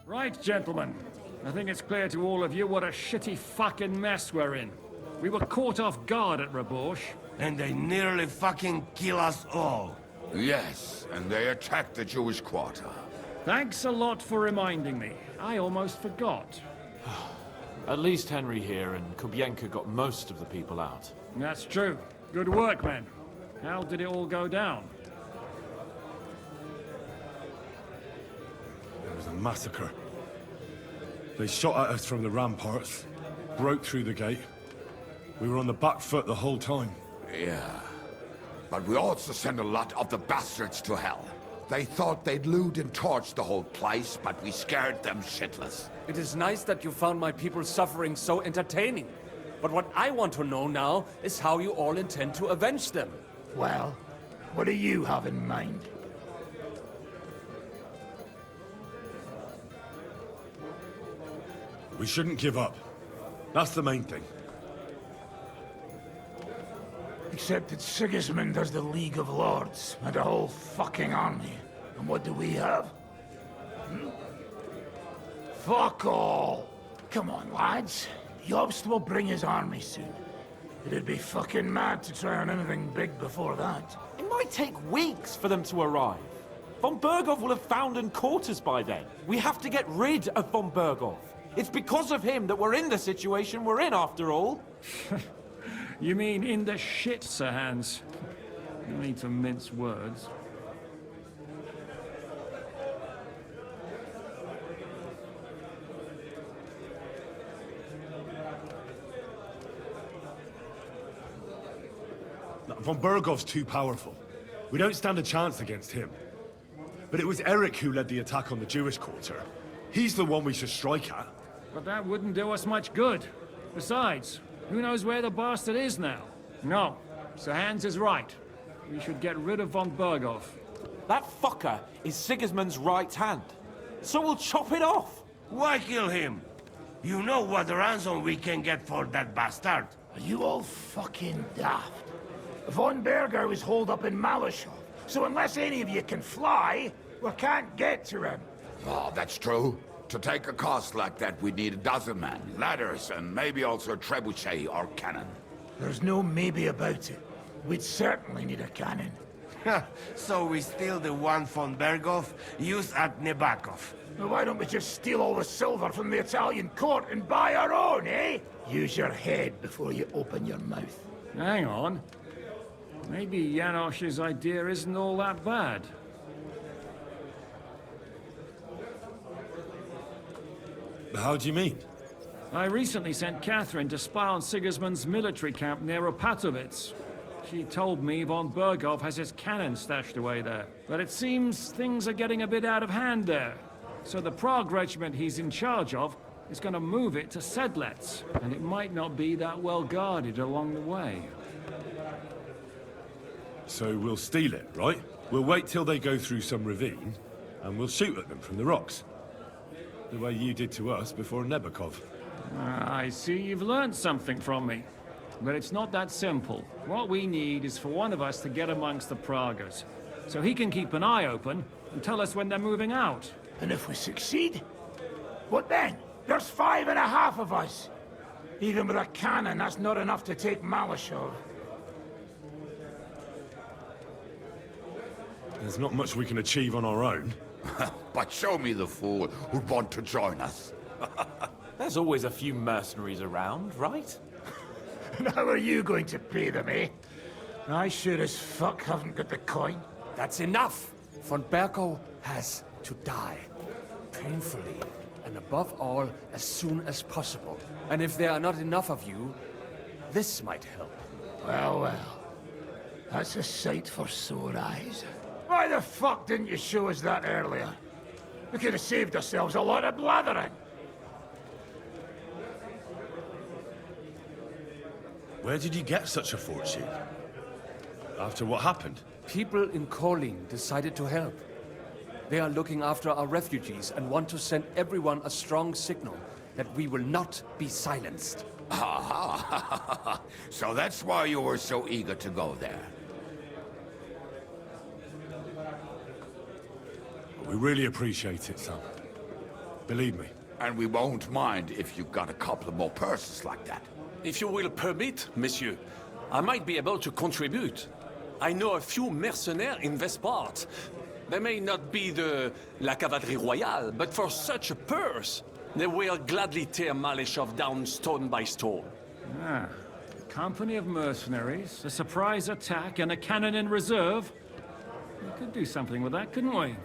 Right, gentlemen. I think it's clear to all of you what a shitty fucking mess we're in. We were caught off guard at Rabosh. And they nearly fucking kill us all. Yes, and they attacked the Jewish quarter. Thanks a lot for reminding me. I almost forgot. At least Henry here and Kubienka got most of the people out. That's true. Good work, men. How did it all go down? It was a massacre. They shot at us from the ramparts, broke through the gate. We were on the back foot the whole time. Yeah. But we also sent a lot of the bastards to hell. They thought they'd loot and torch the whole place, but we scared them shitless. It is nice that you found my people's suffering so entertaining. But what I want to know now is how you all intend to avenge them. Well, what do you have in mind? We shouldn't give up. That's the main thing. Except that Sigismund has the League of Lords and a whole fucking army. And what do we have? Fuck all! Come on, lads. Jobst will bring his army soon. It'd be fucking mad to try on anything big before that. It might take weeks for them to arrive. Von Berghoff will have found and caught us by then. We have to get rid of Von Berghoff. It's because of him that we're in the situation we're in, after all. You mean in the shit, Sir Hans? No need to mince words. Von Berghoff's too powerful. We don't stand a chance against him. But it was Eric who led the attack on the Jewish quarter. He's the one we should strike at. But that wouldn't do us much good. Besides, who knows where the bastard is now? No, Sir Hans is right. We should get rid of von Berghoff. That fucker is Sigismund's right hand. So we'll chop it off. Why kill him? You know what ransom we can get for that bastard. Are you all fucking daft? Von Berger was holed up in Malashov, so unless any of you can fly, we can't get to him. Oh, that's true. To take a cost like that, we'd need a dozen men, ladders, and maybe also a trebuchet or cannon. There's no maybe about it. We'd certainly need a cannon. So we steal the one von Berghoff, use at Nebakov. Well, why don't we just steal all the silver from the Italian court and buy our own, eh? Use your head before you open your mouth. Hang on. Maybe Janosch's idea isn't all that bad. How do you mean? I recently sent Catherine to spy on Sigismund's military camp near Opatovitz. She told me von Berghoff has his cannon stashed away there. But it seems things are getting a bit out of hand there. So the Prague regiment he's in charge of is going to move it to Sedlec. And it might not be that well guarded along the way. So we'll steal it, right? We'll wait till they go through some ravine, and we'll shoot at them from the rocks. The way you did to us before Nebakov. I see you've learned something from me. But it's not that simple. What we need is for one of us to get amongst the Pragas, so he can keep an eye open and tell us when they're moving out. And if we succeed, what then? There's 5.5 of us. Even with a cannon, that's not enough to take Malashov. There's not much we can achieve on our own. But show me the fool who'd want to join us. There's always a few mercenaries around, right? And how are you going to pay them, eh? I sure as fuck haven't got the coin. That's enough! Von Berghoff has to die. Painfully. And above all, as soon as possible. And if there are not enough of you, this might help. Well, well. That's a sight for sore eyes. Why the fuck didn't you show us that earlier? We could have saved ourselves a lot of blathering. Where did you get such a fortune? After what happened? People in Kolin decided to help. They are looking after our refugees and want to send everyone a strong signal that we will not be silenced. Aha! So that's why you were so eager to go there. We really appreciate it, son. believe me. And we won't mind if you've got a couple of more purses like that. If you will permit, monsieur, I might be able to contribute. I know a few mercenaires in this part. They may not be la cavalerie royale, but for such a purse, they will gladly tear Malishov down stone by stone. Ah, a company of mercenaries, a surprise attack, and a cannon in reserve. We could do something with that, couldn't we?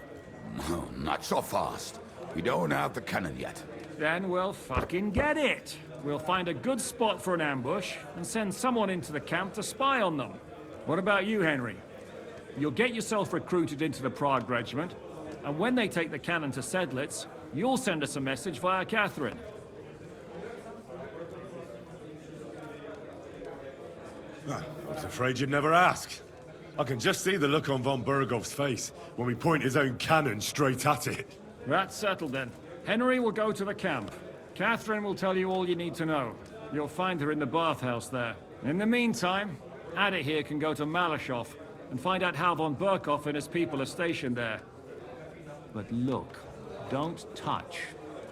No, not so fast. We don't have the cannon yet. Then we'll fucking get it. We'll find a good spot for an ambush and send someone into the camp to spy on them. What about you, Henry? You'll get yourself recruited into the Prague regiment, and when they take the cannon to Sedlitz, you'll send us a message via Catherine. I was afraid you'd never ask. I can just see the look on von Bergov's face when we point his own cannon straight at it. That's settled then. Henry will go to the camp. Catherine will tell you all you need to know. You'll find her in the bathhouse there. In the meantime, Adit here can go to Malishov and find out how von Berkov and his people are stationed there. But look, don't touch.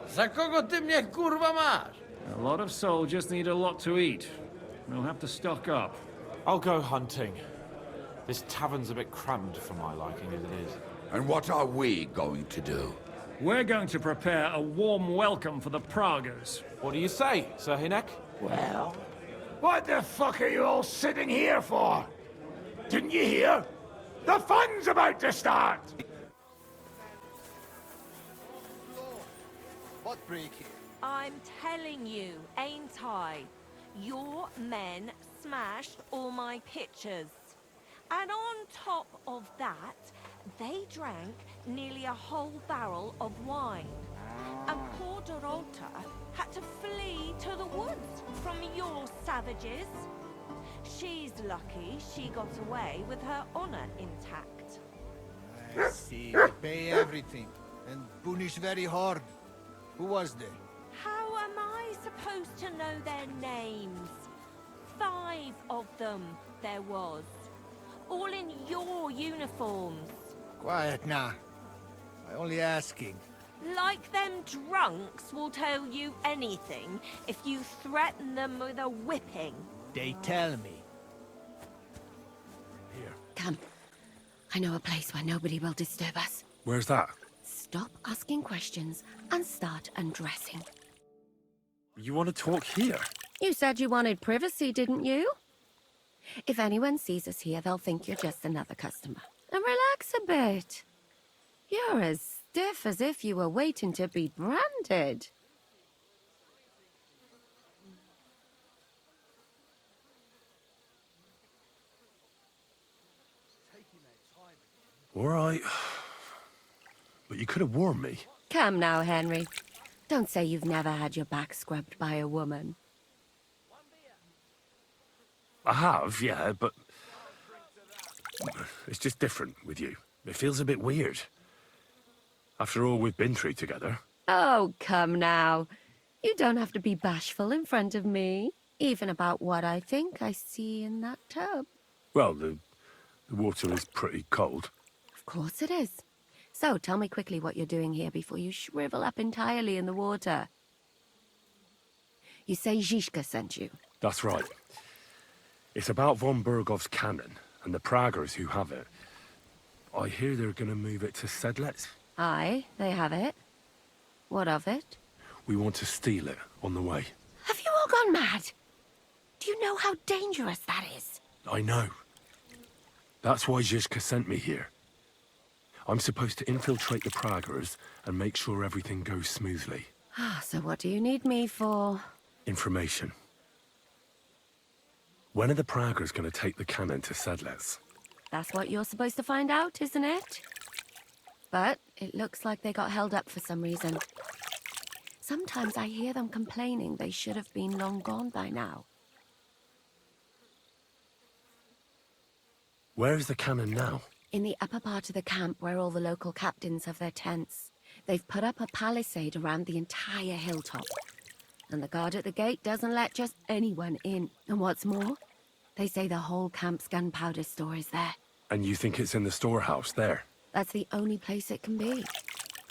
Za kogo ty mnie kurwa masz? A lot of soldiers need a lot to eat. We'll have to stock up. I'll go hunting. This tavern's a bit crammed for my liking as it is. And what are we going to do? We're going to prepare a warm welcome for the Praguers. What do you say, Sir Hinek? Well, what the fuck are you all sitting here for? Didn't you hear? The fun's about to start! What break here? I'm telling you, ain't I? Your men smashed all my pictures. And on top of that, they drank nearly a whole barrel of wine. And poor Dorota had to flee to the woods from your savages. She's lucky she got away with her honor intact. I see. They pay everything. And punish very hard. Who was they? How am I supposed to know their names? 5 of them there was. All in your uniforms. Quiet now. I only asking. Like them drunks will tell you anything if you threaten them with a whipping. They tell me. Come. I know a place where nobody will disturb us. Where's that? Stop asking questions and start undressing. You want to talk here? You said you wanted privacy, didn't you? If anyone sees us here, they'll think you're just another customer. And relax a bit. You're as stiff as if you were waiting to be branded. All right. But you could have warned me. Come now, Henry. Don't say you've never had your back scrubbed by a woman. I have, yeah, but... it's just different with you. It feels a bit weird. After all we've been through together. Oh, come now. You don't have to be bashful in front of me. Even about what I think I see in that tub. Well, the water is pretty cold. Of course it is. So, tell me quickly what you're doing here before you shrivel up entirely in the water. You say Zizka sent you? That's right. It's about von Bergov's cannon and the Praguers who have it. I hear they're going to move it to Sedlitz. Aye, they have it. What of it? We want to steal it on the way. Have you all gone mad? Do you know how dangerous that is? I know. That's why Zizka sent me here. I'm supposed to infiltrate the Praguers and make sure everything goes smoothly. So what do you need me for? Information. When are the Praguers going to take the cannon to Sedlitz? That's what you're supposed to find out, isn't it? But it looks like they got held up for some reason. Sometimes I hear them complaining they should have been long gone by now. Where is the cannon now? In the upper part of the camp where all the local captains have their tents. They've put up a palisade around the entire hilltop. And the guard at the gate doesn't let just anyone in. And what's more, they say the whole camp's gunpowder store is there. And you think it's in the storehouse there? That's the only place it can be.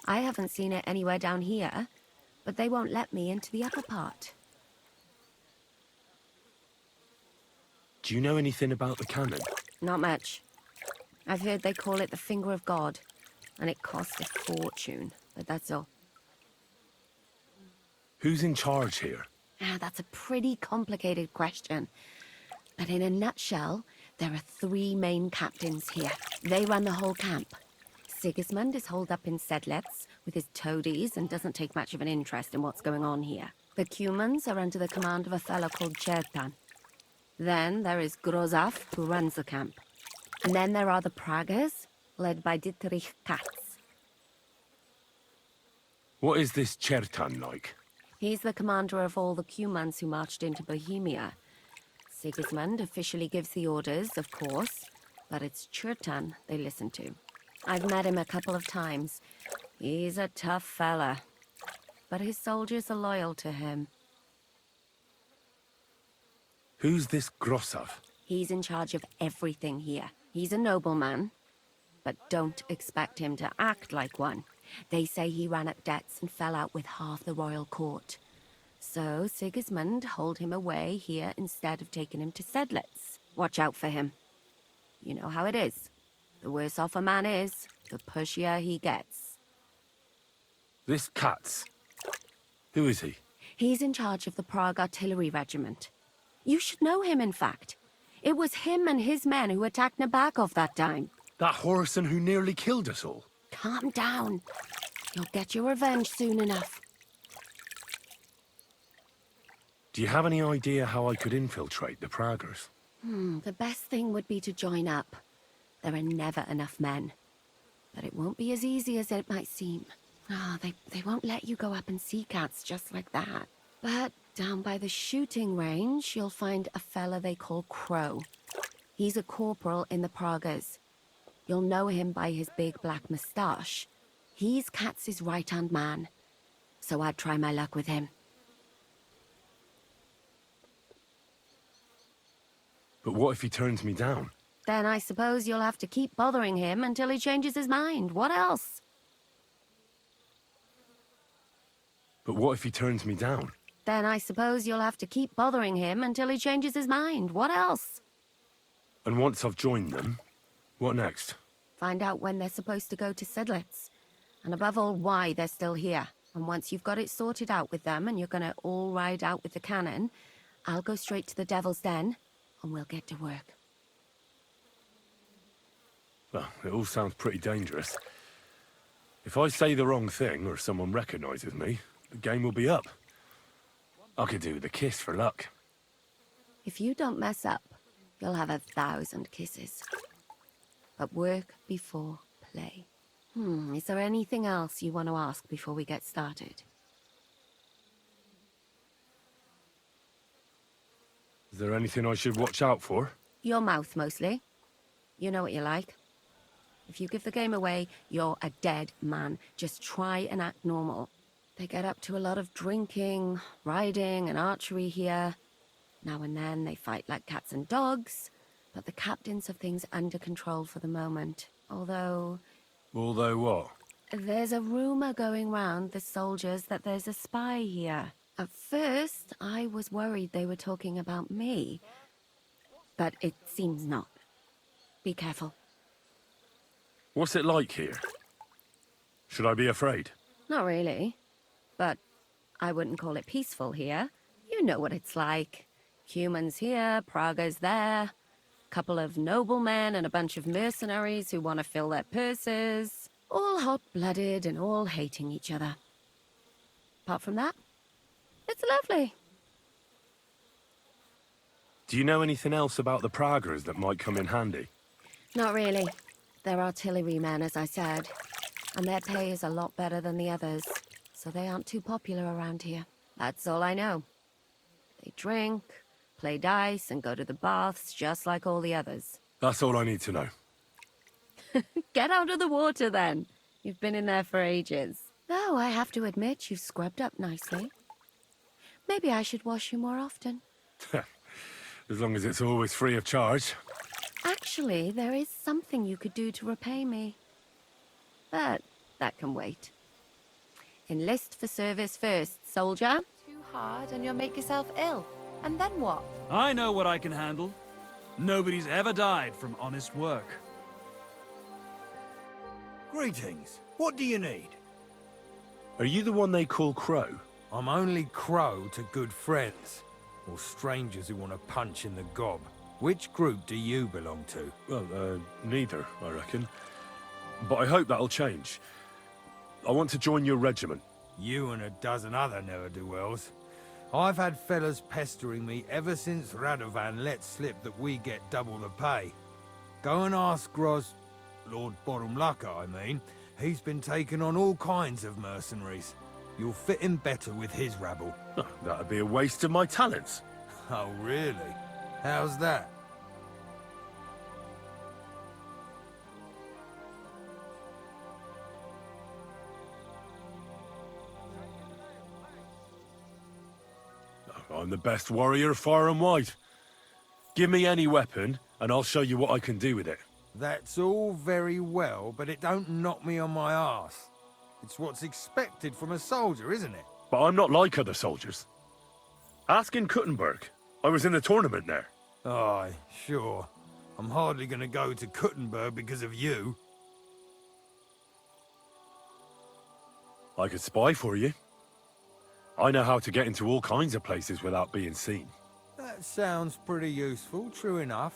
I haven't seen it anywhere down here, but they won't let me into the upper part. Do you know anything about the cannon? Not much. I've heard they call it the Finger of God, and it costs a fortune, but that's all. Who's in charge here? That's a pretty complicated question. But in a nutshell, there are 3 main captains here. They run the whole camp. Sigismund is holed up in Sedlitz with his toadies and doesn't take much of an interest in what's going on here. The Cumans are under the command of a fellow called Chertan. Then there is Grozaf, who runs the camp. And then there are the Pragas, led by Dietrich Katz. What is this Chertan like? He's the commander of all the Cumans who marched into Bohemia. Sigismund officially gives the orders, of course, but it's Chertan they listen to. I've met him a couple of times. He's a tough fella, but his soldiers are loyal to him. Who's this Grosov? He's in charge of everything here. He's a nobleman, but don't expect him to act like one. They say he ran up debts and fell out with half the royal court. So Sigismund holed him away here instead of taking him to Sedlitz. Watch out for him. You know how it is. The worse off a man is, the pushier he gets. This Katz. Who is he? He's in charge of the Prague Artillery Regiment. You should know him, in fact. It was him and his men who attacked Nabokov that time. That Horson who nearly killed us all. Calm down. You'll get your revenge soon enough. Do you have any idea how I could infiltrate the Praggers? The best thing would be to join up. There are never enough men. But it won't be as easy as it might seem. They won't let you go up and see cats just like that. But down by the shooting range, you'll find a fella they call Crow. He's a corporal in the Pragas. You'll know him by his big black moustache. He's Katz's right-hand man. So I'd try my luck with him. But what if he turns me down? Then I suppose you'll have to keep bothering him until he changes his mind. What else? But what if he turns me down? Then I suppose you'll have to keep bothering him until he changes his mind. What else? And once I've joined them, what next? Find out when they're supposed to go to Sedlitz. And above all, why they're still here. And once you've got it sorted out with them and you're gonna all ride out with the cannon, I'll go straight to the Devil's Den and we'll get to work. Well, it all sounds pretty dangerous. If I say the wrong thing or someone recognizes me, the game will be up. I could do with a kiss for luck. If you don't mess up, you'll have 1,000 kisses. But work before play. Is there anything else you want to ask before we get started? Is there anything I should watch out for? Your mouth, mostly. You know what you like. If you give the game away, you're a dead man. Just try and act normal. They get up to a lot of drinking, riding, and archery here. Now and then they fight like cats and dogs, but the captains have things under control for the moment. Although what? there's a rumor going round the soldiers that there's a spy here. At first, I was worried they were talking about me, but it seems not. Be careful. What's it like here? Should I be afraid? Not really. But I wouldn't call it peaceful here. You know what it's like. Humans here, Praga's there. Couple of noblemen and a bunch of mercenaries who want to fill their purses. All hot-blooded and all hating each other. Apart from that, it's lovely. Do you know anything else about the Praggers that might come in handy? Not really. They're artillerymen, as I said. And their pay is a lot better than the others. So they aren't too popular around here. That's all I know. They drink, play dice, and go to the baths just like all the others. That's all I need to know. Get out of the water, then. You've been in there for ages. Though I have to admit, you've scrubbed up nicely. Maybe I should wash you more often. As long as it's always free of charge. Actually, there is something you could do to repay me. But that can wait. Enlist for service first, soldier. Too hard and you'll make yourself ill. And then what? I know what I can handle. Nobody's ever died from honest work. Greetings. What do you need? Are you the one they call Crow? I'm only Crow to good friends, or strangers who want to punch in the gob. Which group do you belong to? Well, neither, I reckon. But I hope that'll change. I want to join your regiment. You and a dozen other ne'er-do-wells. I've had fellas pestering me ever since Radovan let slip that we get double the pay. Go and ask Lord Borumlaka, I mean. He's been taking on all kinds of mercenaries. You'll fit in better with his rabble. Oh, that'd be a waste of my talents. Oh, really? How's that? I'm the best warrior far and wide. Give me any weapon, and I'll show you what I can do with it. That's all very well, but it don't knock me on my arse. It's what's expected from a soldier, isn't it? But I'm not like other soldiers. Ask in Kuttenberg. I was in the tournament there. Aye, sure. I'm hardly gonna go to Kuttenberg because of you. I could spy for you. I know how to get into all kinds of places without being seen. That sounds pretty useful, true enough.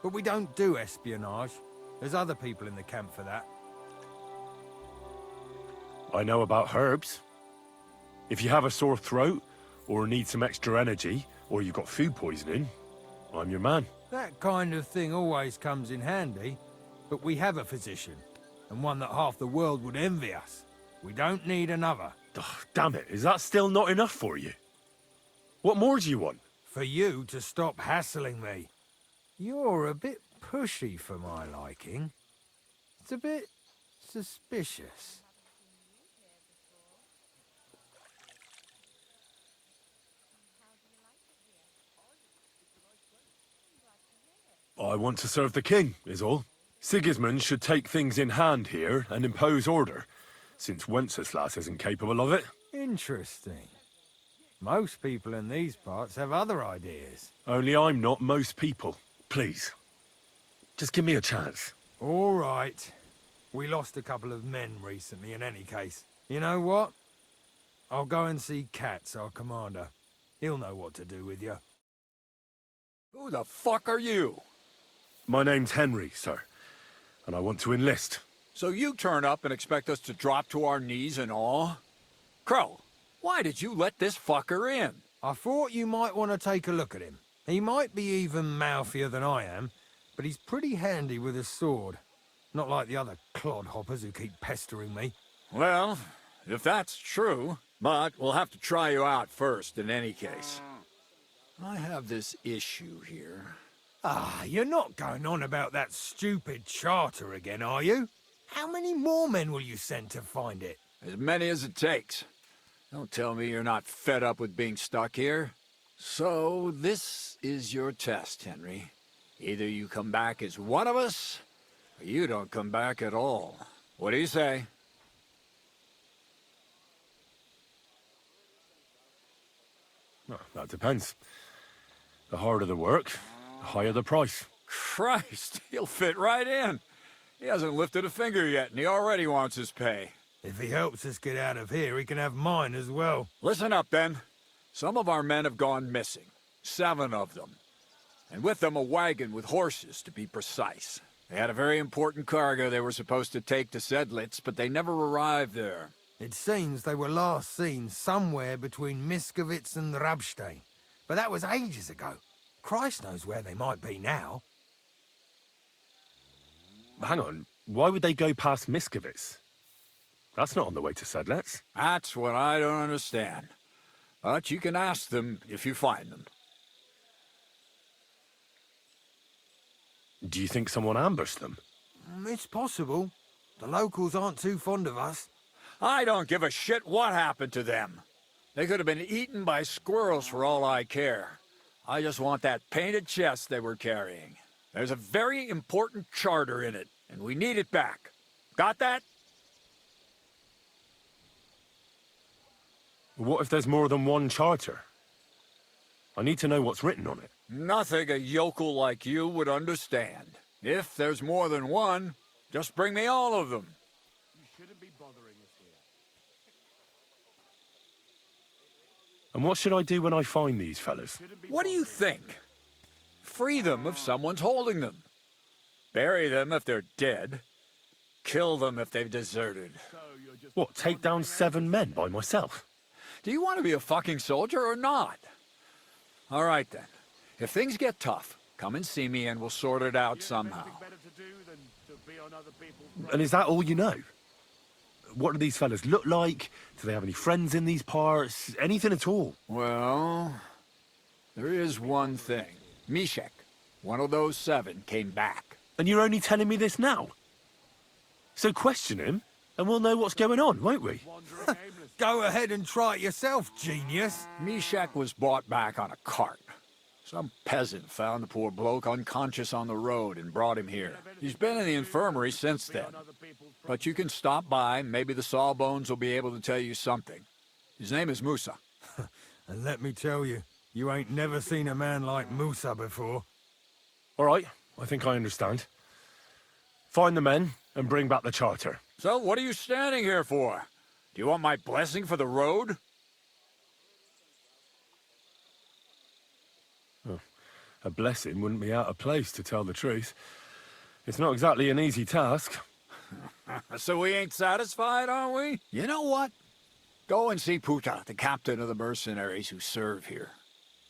But we don't do espionage. There's other people in the camp for that. I know about herbs. If you have a sore throat, or need some extra energy, or you've got food poisoning, I'm your man. That kind of thing always comes in handy. But we have a physician, and one that half the world would envy us. We don't need another. Oh, damn it, is that still not enough for you? What more do you want? For you to stop hassling me. You're a bit pushy for my liking. It's a bit suspicious. I want to serve the king, is all. Sigismund should take things in hand here and impose order, since Wenceslas isn't capable of it. Interesting. Most people in these parts have other ideas. Only I'm not most people. Please. Just give me a chance. All right. We lost a couple of men recently in any case. You know what? I'll go and see Katz, our commander. He'll know what to do with you. Who the fuck are you? My name's Henry, sir. And I want to enlist. So you turn up and expect us to drop to our knees in awe? Crow, why did you let this fucker in? I thought you might want to take a look at him. He might be even mouthier than I am, but he's pretty handy with a sword. Not like the other clodhoppers who keep pestering me. Well, if that's true, but we'll have to try you out first in any case. I have this issue here. Ah, you're not going on about that stupid charter again, are you? How many more men will you send to find it? As many as it takes. Don't tell me you're not fed up with being stuck here. So, this is your test, Henry. Either you come back as one of us, or you don't come back at all. What do you say? Well, that depends. The harder the work, the higher the price. Christ, he'll fit right in. He hasn't lifted a finger yet, and he already wants his pay. If he helps us get out of here, he can have mine as well. Listen up, then. Some of our men have gone missing. 7 of them. And with them a wagon with horses, to be precise. They had a very important cargo they were supposed to take to Sedlitz, but they never arrived there. It seems they were last seen somewhere between Miskovitz and Rabstein. But that was ages ago. Christ knows where they might be now. Hang on, why would they go past Miskovitz? That's not on the way to Sedlitz. That's what I don't understand. But you can ask them if you find them. Do you think someone ambushed them? It's possible. The locals aren't too fond of us. I don't give a shit what happened to them. They could have been eaten by squirrels for all I care. I just want that painted chest they were carrying. There's a very important charter in it, and we need it back. Got that? What if there's more than one charter? I need to know what's written on it. Nothing a yokel like you would understand. If there's more than one, just bring me all of them. You shouldn't be bothering us here. And what should I do when I find these fellas? What do you think? Free them if someone's holding them. Bury them if they're dead. Kill them if they've deserted. What, take down 7 men by myself? Do you want to be a fucking soldier or not? All right then. If things get tough, come and see me and we'll sort it out somehow. And is that all you know? What do these fellas look like? Do they have any friends in these parts? Anything at all? Well, there is one thing. Mishek, one of those 7, came back. And you're only telling me this now? So question him, and we'll know what's going on, won't we? Go ahead and try it yourself, genius. Mishek was brought back on a cart. Some peasant found the poor bloke unconscious on the road and brought him here. He's been in the infirmary since then. But you can stop by, maybe the Sawbones will be able to tell you something. His name is Musa. And let me tell you, you ain't never seen a man like Musa before. All right, I think I understand. Find the men and bring back the charter. So what are you standing here for? Do you want my blessing for the road? Oh, a blessing wouldn't be out of place, to tell the truth. It's not exactly an easy task. So we ain't satisfied, are we? You know what? Go and see Puta, the captain of the mercenaries who serve here.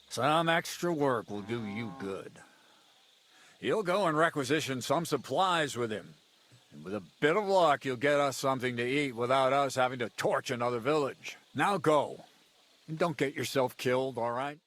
Some extra work will do you good. He'll go and requisition some supplies with him. And with a bit of luck, you'll get us something to eat without us having to torch another village. Now go. And don't get yourself killed, all right?